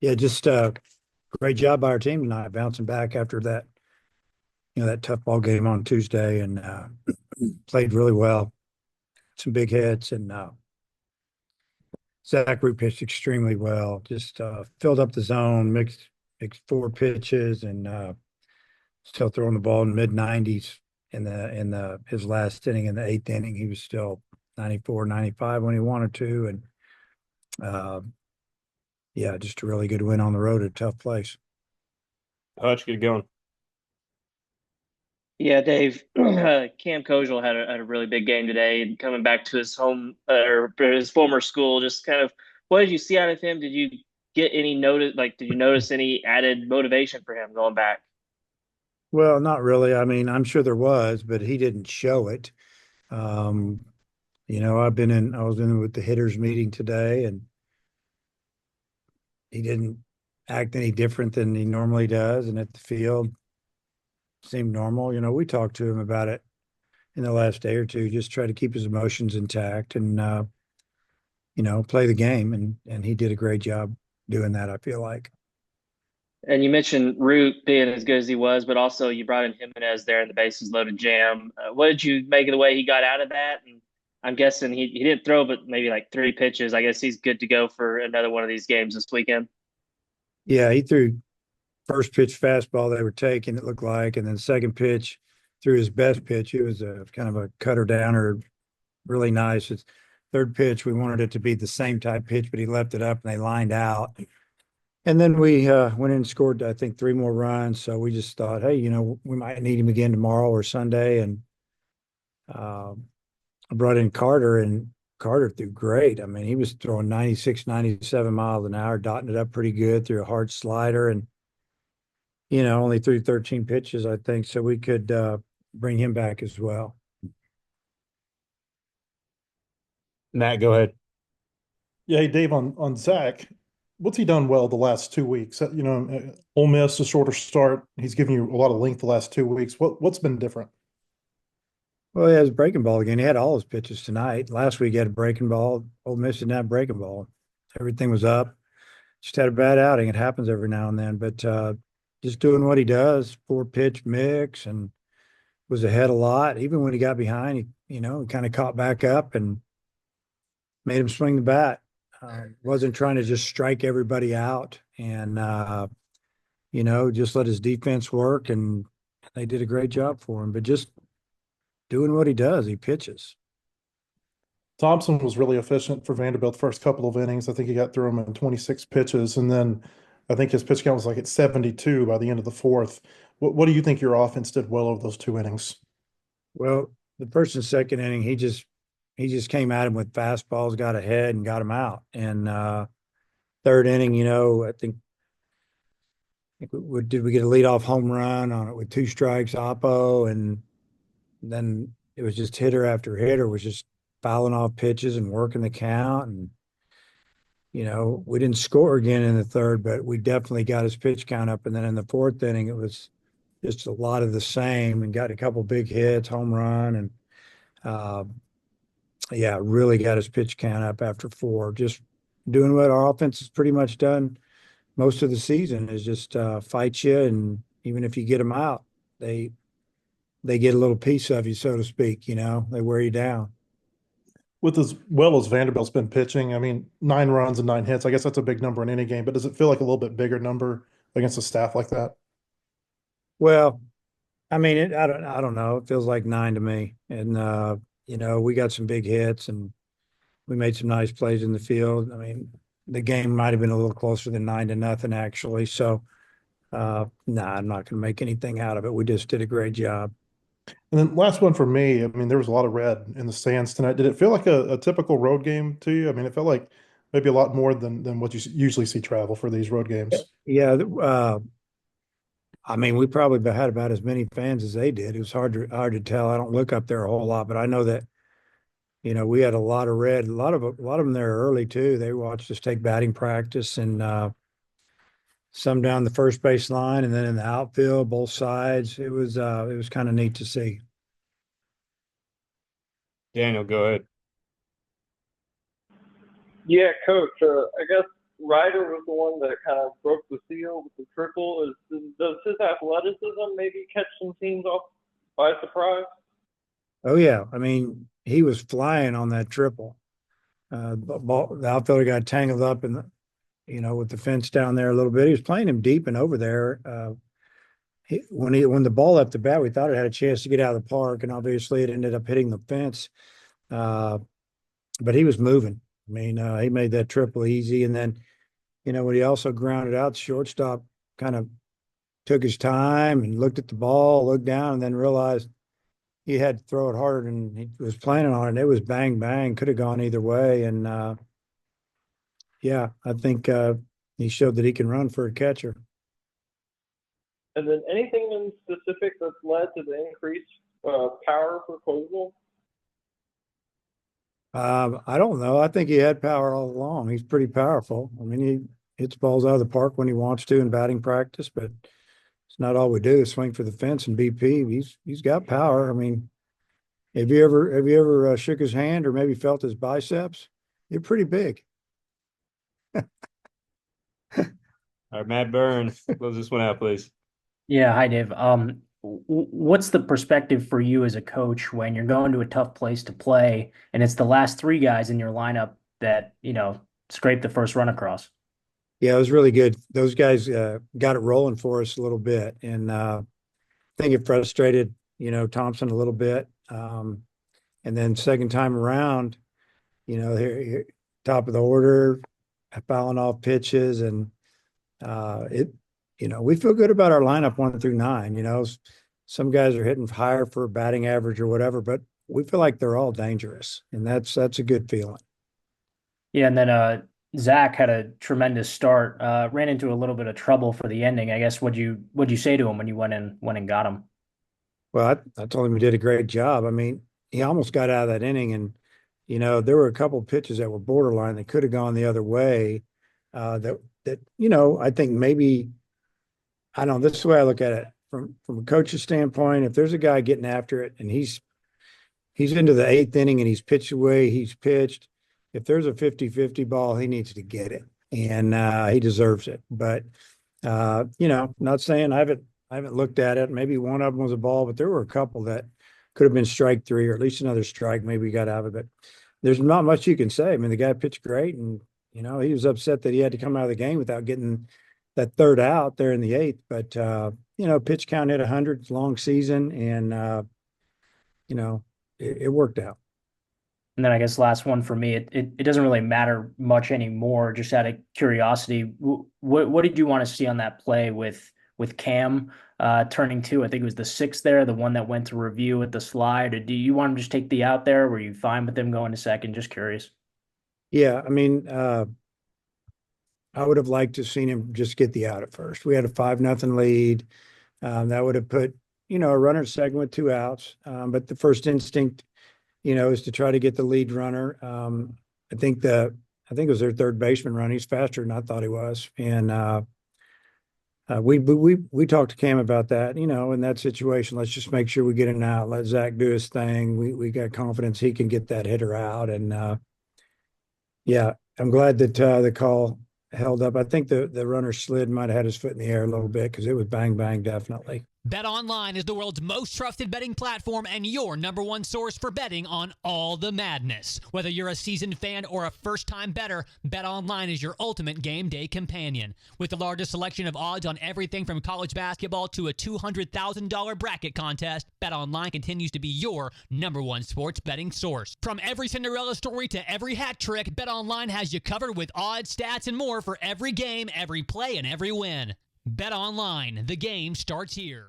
Yeah, just great job by our team tonight, bouncing back after that tough ball game on Tuesday, and played really well. Some big hits, and Zachary pitched extremely well. Just filled up the zone, mixed four pitches, and still throwing the ball in mid 90s in the his last inning in the eighth inning. He was still 94, 95 when he wanted to, and uh, yeah, just a really good win on the road at a tough place. Hutch, get it going. Yeah, Dave. Cam Kozeal had a really big game today, and coming back to his home or his former school. Just kind of, what did you see out of him? Did you get any notice? Like, did you notice any added motivation for him going back? Well, not really. I mean, I'm sure there was, but he didn't show it. Um, I was in with the hitters meeting today, and he didn't act any different than he normally does. And at the field, seemed normal. We talked to him about it in the last day or two, just try to keep his emotions intact and, play the game. And he did a great job doing that, I feel like. And you mentioned Root being as good as he was, but also you brought in Jimenez there in the bases loaded jam. What did you make of the way he got out of that? And I'm guessing he didn't throw, but maybe like three pitches. I guess he's good to go for another one of these games this weekend. Yeah, he threw first pitch fastball they were taking, it looked like, and then second pitch threw his best pitch. It was a kind of a cutter downer, really nice. It's third pitch, we wanted it to be the same type pitch, but he left it up and they lined out. And then we went in and scored, I think, three more runs. So we just thought, hey, we might need him again tomorrow or Sunday. And uh, I brought in Carter, and Carter threw great. I mean, he was throwing 96, 97 miles an hour, dotting it up pretty good through a hard slider. And only threw 13 pitches, I think, so we could bring him back as well. Matt, go ahead. Yeah, hey Dave, on Zach, what's he done well the last 2 weeks? Ole Miss a shorter start. He's given you a lot of length the last 2 weeks. What's been different? Well, he has a breaking ball again. He had all his pitches tonight. Last week he had a breaking ball. Ole Miss didn't have a breaking ball. Everything was up. Just had a bad outing. It happens every now and then, but just doing what he does, four pitch mix, and was ahead a lot. Even when he got behind, he kind of caught back up and made him swing the bat. Wasn't trying to just strike everybody out, and just let his defense work, and they did a great job for him. But just doing what he does, he pitches. Thompson was really efficient for Vanderbilt the first couple of innings. I think he got through him in 26 pitches, and then I think his pitch count was like at 72 by the end of the fourth. What do you think your offense did well over those 2 innings? Well, the first and second inning, he just came at him with fastballs, got ahead, and got him out. And third inning, I think did we get a leadoff home run on it with two strikes, Oppo, and then it was just hitter after hitter was just fouling off pitches and working the count. And we didn't score again in the third, but we definitely got his pitch count up. And then in the fourth inning, it was just a lot of the same, and got a couple big hits, home run, and uh, yeah, really got his pitch count up after four. Just doing what our offense has pretty much done most of the season is just fight you, and even if you get them out, they they get a little piece of you, so to speak. They wear you down. With as well as Vanderbilt's been pitching, I mean, 9 runs and 9 hits. I guess that's a big number in any game, but does it feel like a little bit bigger number against a staff like that? Well, I mean, I don't know. It feels like nine to me, and we got some big hits, and we made some nice plays in the field. I mean, the game might have been a little closer than 9-0 actually. So, nah, I'm not going to make anything out of it. We just did a great job. And then last one for me, I mean, there was a lot of red in the stands tonight. Did it feel like a typical road game to you? I mean, it felt like maybe a lot more than what you usually see travel for these road games. Yeah, I mean, we probably had about as many fans as they did. It was hard to tell. I don't look up there a whole lot, but I know that we had a lot of red. A lot of them there early too. They watched us take batting practice, and some down the first base line, and then in the outfield, both sides. It was kind of neat to see. Daniel, go ahead. Yeah, coach. I guess Ryder was the one that kind of broke the seal with the triple. Does his athleticism maybe catch some teams off by surprise? Oh yeah, I mean he was flying on that triple. The outfielder got tangled up in with the fence down there a little bit. He was playing him deep and over there. When the ball left the bat, we thought it had a chance to get out of the park, and obviously it ended up hitting the fence. But he was moving. I mean, he made that triple easy, and then when he also grounded out, the shortstop kind of took his time and looked at the ball, looked down, and then realized he had to throw it hard, and he was planning on it. It was bang bang, could have gone either way, and yeah, I think he showed that he can run for a catcher. And then anything in specific that's led to the increased power for Kozeal? I don't know. I think he had power all along. He's pretty powerful. I mean, he hits balls out of the park when he wants to in batting practice, but it's not all we do is swing for the fence and BP. He's got power. I mean, have you ever shook his hand or maybe felt his biceps? They're pretty big. All right, Matt Byrne, close this one out, please. Yeah, hi Dave. What's the perspective for you as a coach when you're going to a tough place to play and it's the last three guys in your lineup that, scrape the first run across? Yeah, it was really good. Those guys got it rolling for us a little bit, and I think it frustrated Thompson a little bit. And then second time around, here top of the order, fouling off pitches, and we feel good about our lineup 1 through 9. Some guys are hitting higher for batting average or whatever, but we feel like they're all dangerous, and that's a good feeling. Yeah, and then Zach had a tremendous start. Ran into a little bit of trouble for the ending. I guess what'd you say to him when you went and got him? Well, I told him he did a great job. I mean, he almost got out of that inning, and there were a couple pitches that were borderline that could have gone the other way. That I think maybe, I don't know. This is the way I look at it from a coach's standpoint. If there's a guy getting after it and he's into the 8th inning and he's pitched away, he's pitched. If there's a 50-50 ball, he needs to get it, and he deserves it. But not saying I haven't looked at it. Maybe one of them was a ball, but there were a couple that could have been strike 3 or at least another strike. Maybe he got out of it. There's not much you can say. I mean, the guy pitched great, and he was upset that he had to come out of the game without getting that third out there in the 8th. But pitch count hit 100, long season, and it worked out. And then I guess last one for me, it doesn't really matter much anymore. Just out of curiosity, what did you want to see on that play with Cam turning 2? I think it was the 6th there, the one that went to review with the slide. Or do you want him to just take the out there? Were you fine with him going to second? Just curious. Yeah, I mean, I would have liked to have seen him just get the out at first. We had a 5-0 lead. That would have put a runner second with 2 outs. But the first instinct, is to try to get the lead runner. I think it was their third baseman run. He's faster than I thought he was. And we talked to Cam about that, in that situation. Let's just make sure we get an out. Let Zach do his thing. We got confidence he can get that hitter out. And yeah, I'm glad that the call held up. I think the runner slid, might have had his foot in the air a little bit because it was bang bang definitely. BetOnline is the world's most trusted betting platform and your number one source for betting on all the madness. Whether you're a seasoned fan or a first-time bettor, BetOnline is your ultimate game day companion. With the largest selection of odds on everything from college basketball to a $200,000 bracket contest, BetOnline continues to be your number one sports betting source. From every Cinderella story to every hat trick, BetOnline has you covered with odds, stats, and more for every game, every play, and every win. BetOnline, the game starts here.